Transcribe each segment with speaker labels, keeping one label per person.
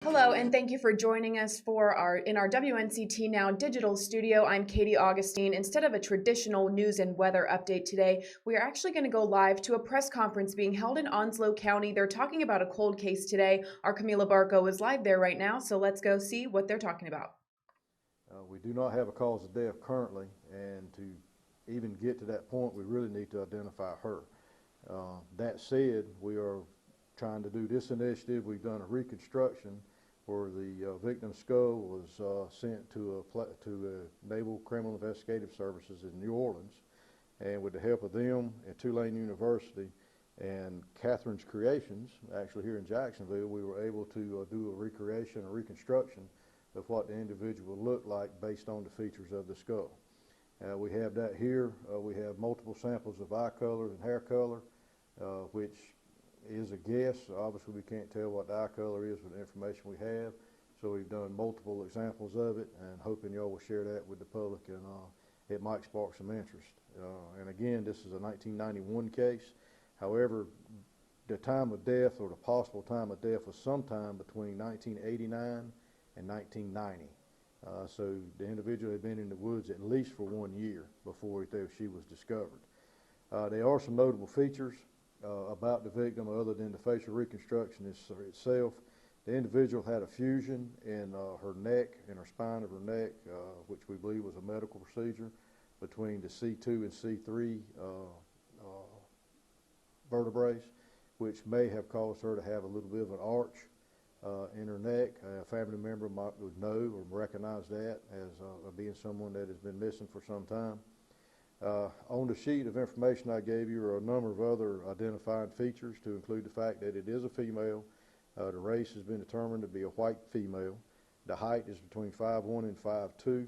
Speaker 1: Hello, and thank you for joining us for our WNCT Now digital studio. I'm Katie Augustine. Instead of a traditional news and weather update today, we are actually going to go live to a press conference being held in Onslow County. They're talking about a cold case today. Our Camila Barco is live there right now, so let's go see what they're talking about.
Speaker 2: We do not have a cause of death currently, and to even get to that point, we really need to identify her. That said, we are trying to do this initiative. We've done a reconstruction where the victim's skull was sent to Naval Criminal Investigative Services in New Orleans, and with the help of them and Tulane University and Catherine's Creations, actually here in Jacksonville, we were able to do a recreation, a reconstruction of what the individual looked like based on the features of the skull. We have that here. We have multiple samples of eye color and hair color, which is a guess. Obviously, we can't tell what the eye color is with the information we have, so we've done multiple examples of it, and hoping y'all will share that with the public, and it might spark some interest. And again, this is a 1991 case. However, the time of death, or the possible time of death, was sometime between 1989 and 1990. So the individual had been in the woods at least for 1 year before she was discovered. There are some notable features about the victim other than the facial reconstruction itself. The individual had a fusion in her neck, in her spine of her neck, which we believe was a medical procedure, between the C2 and C3 vertebrae, which may have caused her to have a little bit of an arch in her neck. A family member would know or recognize that as being someone that has been missing for some time. On the sheet of information I gave you are a number of other identifying features, to include the fact that it is a female. The race has been determined to be a white female. The height is between 5'1" and 5'2",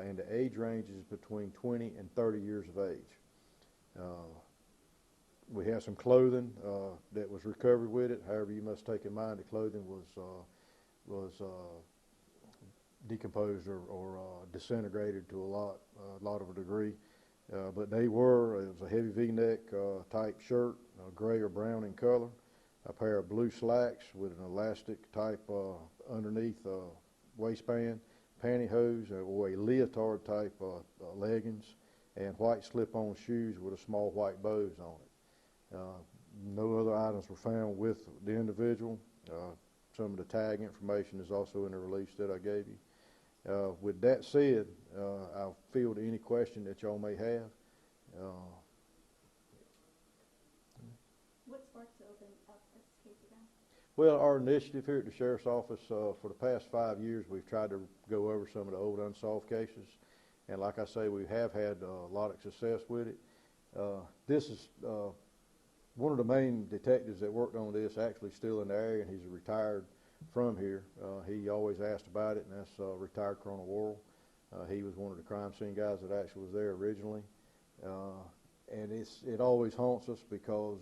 Speaker 2: and the age range is between 20 and 30 years of age. We have some clothing that was recovered with it. However, you must take in mind the clothing was decomposed or disintegrated to a lot of a degree. But it was a heavy V-neck type shirt, gray or brown in color, a pair of blue slacks with an elastic type underneath waistband, pantyhose, or a leotard type leggings, and white slip-on shoes with a small white bows on it. No other items were found with the individual. Some of the tag information is also in the release that I gave you. With that said, I'll field any question that y'all may have.
Speaker 3: What sparked to open up this case again?
Speaker 2: Well, our initiative here at the Sheriff's Office, for the past 5 years, we've tried to go over some of the old unsolved cases. And like I say, we have had a lot of success with it. This is one of the main detectives that worked on this, actually still in the area, and he's retired from here. He always asked about it, and that's retired Colonel Worrell. He was one of the crime scene guys that actually was there originally. And it always haunts us because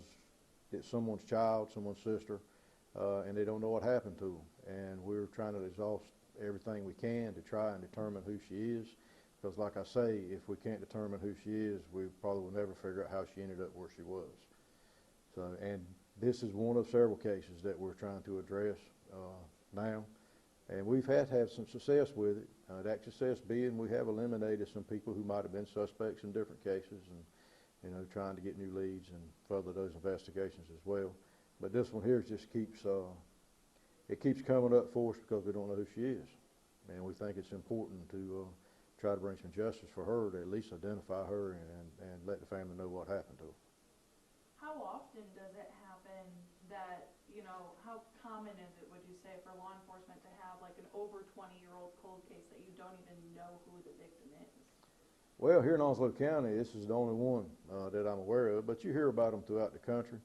Speaker 2: it's someone's child, someone's sister, and they don't know what happened to them. And we're trying to exhaust everything we can to try and determine who she is. Because like I say, if we can't determine who she is, we probably will never figure out how she ended up where she was. So, and this is one of several cases that we're trying to address now, and we've had some success with it. That success being we have eliminated some people who might have been suspects in different cases, and trying to get new leads and further those investigations as well. But this one here just keeps coming up for us because we don't know who she is, and we think it's important to try to bring some justice for her, to at least identify her and let the family know what happened to her.
Speaker 3: How often does it happen that, how common is it, would you say, for law enforcement to have like an over 20-year-old cold case that you don't even know who the victim is?
Speaker 2: Well, here in Onslow County, this is the only one that I'm aware of, but you hear about them throughout the country.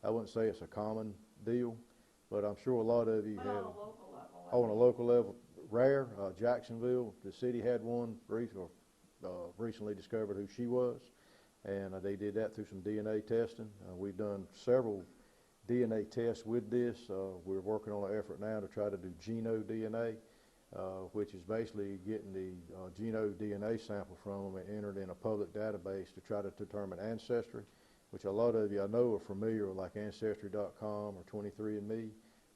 Speaker 2: I wouldn't say it's a common deal, but I'm sure a lot of you
Speaker 3: but
Speaker 2: have.
Speaker 3: On a local level.
Speaker 2: On a local level, rare. Jacksonville, the city had one recently discovered who she was, and they did that through some DNA testing. We've done several DNA tests with this. We're working on an effort now to try to do geno-DNA, which is basically getting the geno-DNA sample from them and entered in a public database to try to determine ancestry, which a lot of you I know are familiar with, like Ancestry.com or 23andMe.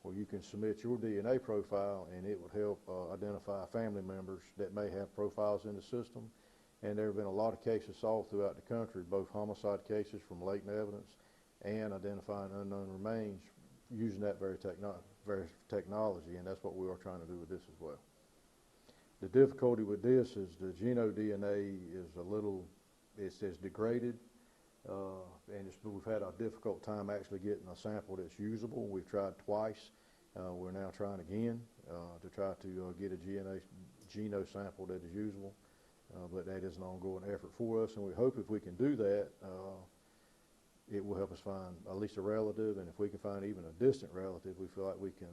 Speaker 2: where you can submit your DNA profile and it would help identify family members that may have profiles in the system. And there have been a lot of cases solved throughout the country, both homicide cases from latent evidence and identifying unknown remains using that very technology, and that's what we are trying to do with this as well. The difficulty with this is the DNA is it's degraded, and we've had a difficult time actually getting a sample that's usable. We've tried twice. We're now trying again to try to get a geno sample that is usable, but that is an ongoing effort for us, and we hope if we can do that, it will help us find at least a relative, and if we can find even a distant relative, we feel like we can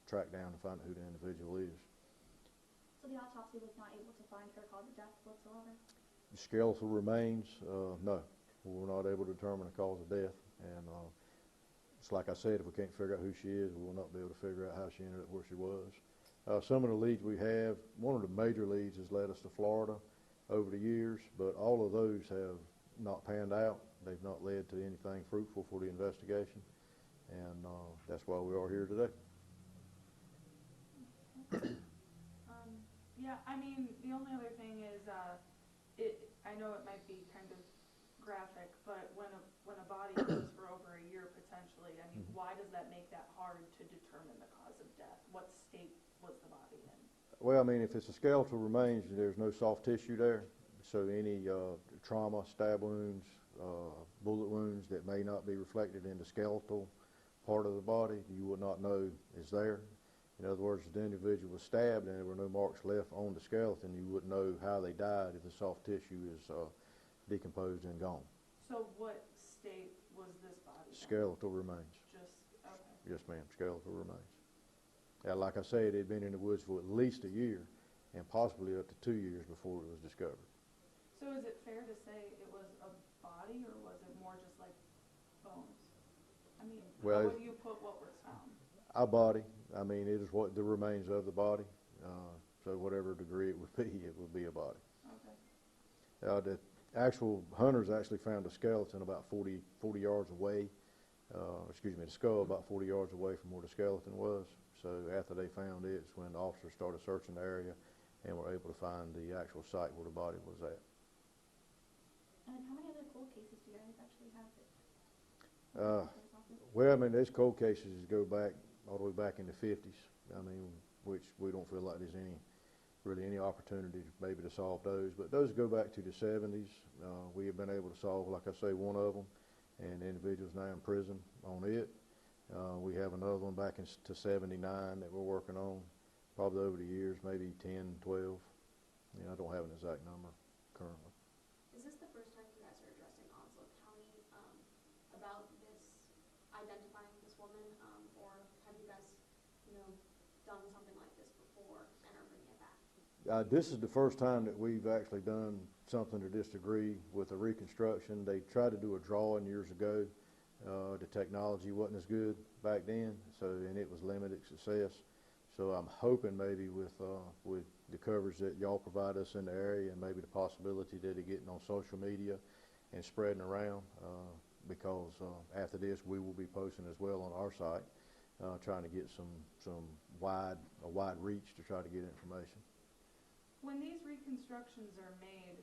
Speaker 2: track down and find out who the individual is.
Speaker 4: So the autopsy was not able to find her cause of death whatsoever?
Speaker 2: Skeletal remains, no. We're not able to determine the cause of death, and it's like I said, if we can't figure out who she is, we will not be able to figure out how she ended up where she was. Some of the leads we have, one of the major leads has led us to Florida over the years, but all of those have not panned out. They've not led to anything fruitful for the investigation, and that's why we are here today.
Speaker 3: Yeah, I mean, the only other thing is, I know it might be kind of graphic, but when a body goes for over a year potentially, I mean, why does that make that hard to determine the cause of death? What state was the body in?
Speaker 2: Well, I mean, if it's a skeletal remains, there's no soft tissue there, so any trauma, stab wounds, bullet wounds that may not be reflected in the skeletal part of the body, you would not know is there. In other words, if the individual was stabbed and there were no marks left on the skeleton, you wouldn't know how they died if the soft tissue is decomposed and gone.
Speaker 3: So what state was this body in?
Speaker 2: Skeletal remains.
Speaker 3: Just, okay.
Speaker 2: Yes, ma'am, skeletal remains. Now, like I said, it had been in the woods for at least a year and possibly up to 2 years before it was discovered.
Speaker 3: So is it fair to say it was a body, or was it more just like bones? I mean,
Speaker 2: Well,
Speaker 3: how would you put what was found?
Speaker 2: Our body, I mean, it is what the remains of the body. So whatever degree it would be a body.
Speaker 3: Okay.
Speaker 2: The actual hunters actually found a skeleton about 40 yards away. The skull about 40 yards away from where the skeleton was. So after they found it, it's when the officers started searching the area and were able to find the actual site where the body was at.
Speaker 4: And how many other cold cases do you guys actually have?
Speaker 2: Well, I mean, those cold cases go back all the way back in the 50s. I mean, which we don't feel like there's really any opportunity maybe to solve those. But those go back to the 70s. We have been able to solve, like I say, one of them, and the individual's now in prison on it. We have another one back to 79 that we're working on, probably over the years, maybe 10, 12. I don't have an exact number currently.
Speaker 5: Is this the first time you guys are addressing Onslow County about this, identifying this woman, or have you guys, done something like this before and are bringing it back?
Speaker 2: This is the first time that we've actually done something to this degree with a reconstruction. They tried to do a drawing years ago. The technology wasn't as good back then, and it was limited success. So I'm hoping maybe with the coverage that y'all provide us in the area, and maybe the possibility that it getting on social media and spreading around, because after this we will be posting as well on our site, trying to get a wide reach to try to get information.
Speaker 3: When these reconstructions are made,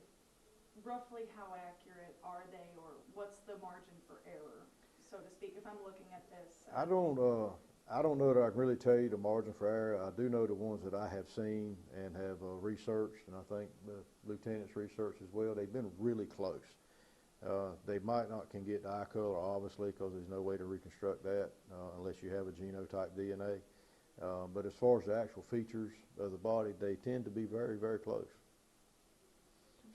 Speaker 3: roughly how accurate are they, or what's the margin for error, so to speak, if I'm looking at this?
Speaker 2: I don't know that I can really tell you the margin for error. I do know the ones that I have seen and have researched, and I think the lieutenant's research as well, they've been really close. They might not can get the eye color, obviously, because there's no way to reconstruct that unless you have a genotype DNA. But as far as the actual features of the body, they tend to be very, very close.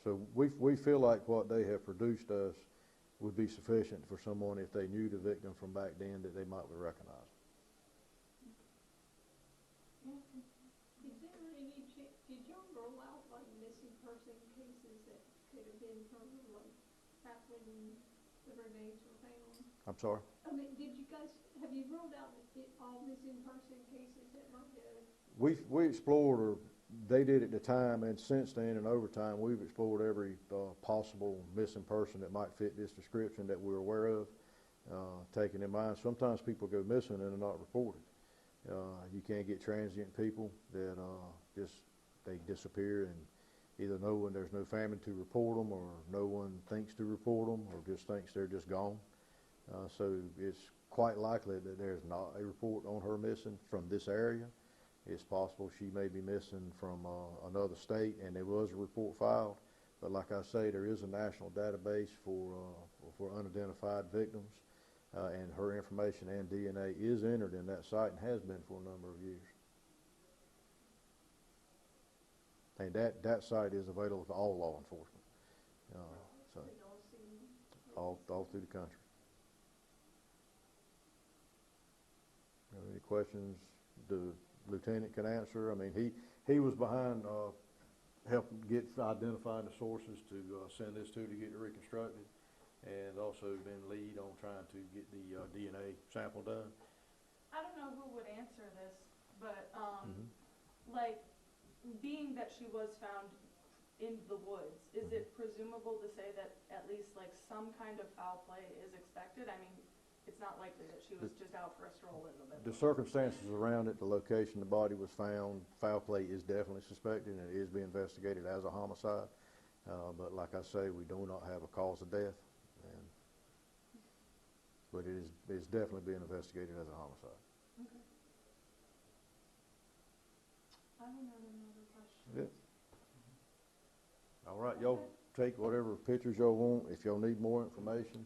Speaker 2: So we feel like what they have produced us would be sufficient for someone, if they knew the victim from back then, that they might recognize.
Speaker 6: Is there any did y'all roll out like missing person cases that could have been from like back when the remains were found?
Speaker 2: I'm sorry?
Speaker 6: I mean, have you rolled out all missing person cases that might have?
Speaker 2: We explored, or they did at the time, and since then and over time, we've explored every possible missing person that might fit this description that we're aware of, taking in mind. Sometimes people go missing and are not reported. You can't get transient people that they disappear, and either there's no family to report them, or no one thinks to report them, or just thinks they're just gone. So it's quite likely that there's not a report on her missing from this area. It's possible she may be missing from another state, and there was a report filed. But like I say, there is a national database for unidentified victims, and her information and DNA is entered in that site and has been for a number of years. And that site is available to all law enforcement, so all through the country. Any questions the lieutenant can answer? I mean, he was behind helping identifying the sources to send this to get it reconstructed, and also been lead on trying to get the DNA sample done.
Speaker 3: I don't know who would answer this, but like, being that she was found in the woods, is it presumable to say that at least like some kind of foul play is expected? I mean, it's not likely that she was just out for a stroll in the middle.
Speaker 2: The circumstances around it, the location the body was found, foul play is definitely suspected, and it is being investigated as a homicide. But like I say, we do not have a cause of death, but it's definitely being investigated as a homicide.
Speaker 3: Okay. I don't have any other questions.
Speaker 2: Yeah. All right, y'all take whatever pictures y'all want. If y'all need more information,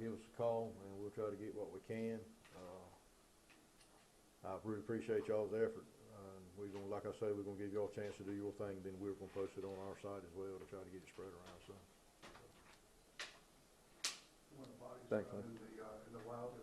Speaker 2: give us a call, and we'll try to get what we can. I really appreciate y'all's effort. We're gonna, like I say, we're gonna give y'all a chance to do your thing, then we're gonna post it on our site as well to try to get it spread around. So,
Speaker 7: When the body's
Speaker 2: thanks,
Speaker 7: found
Speaker 2: man.
Speaker 7: in the wild,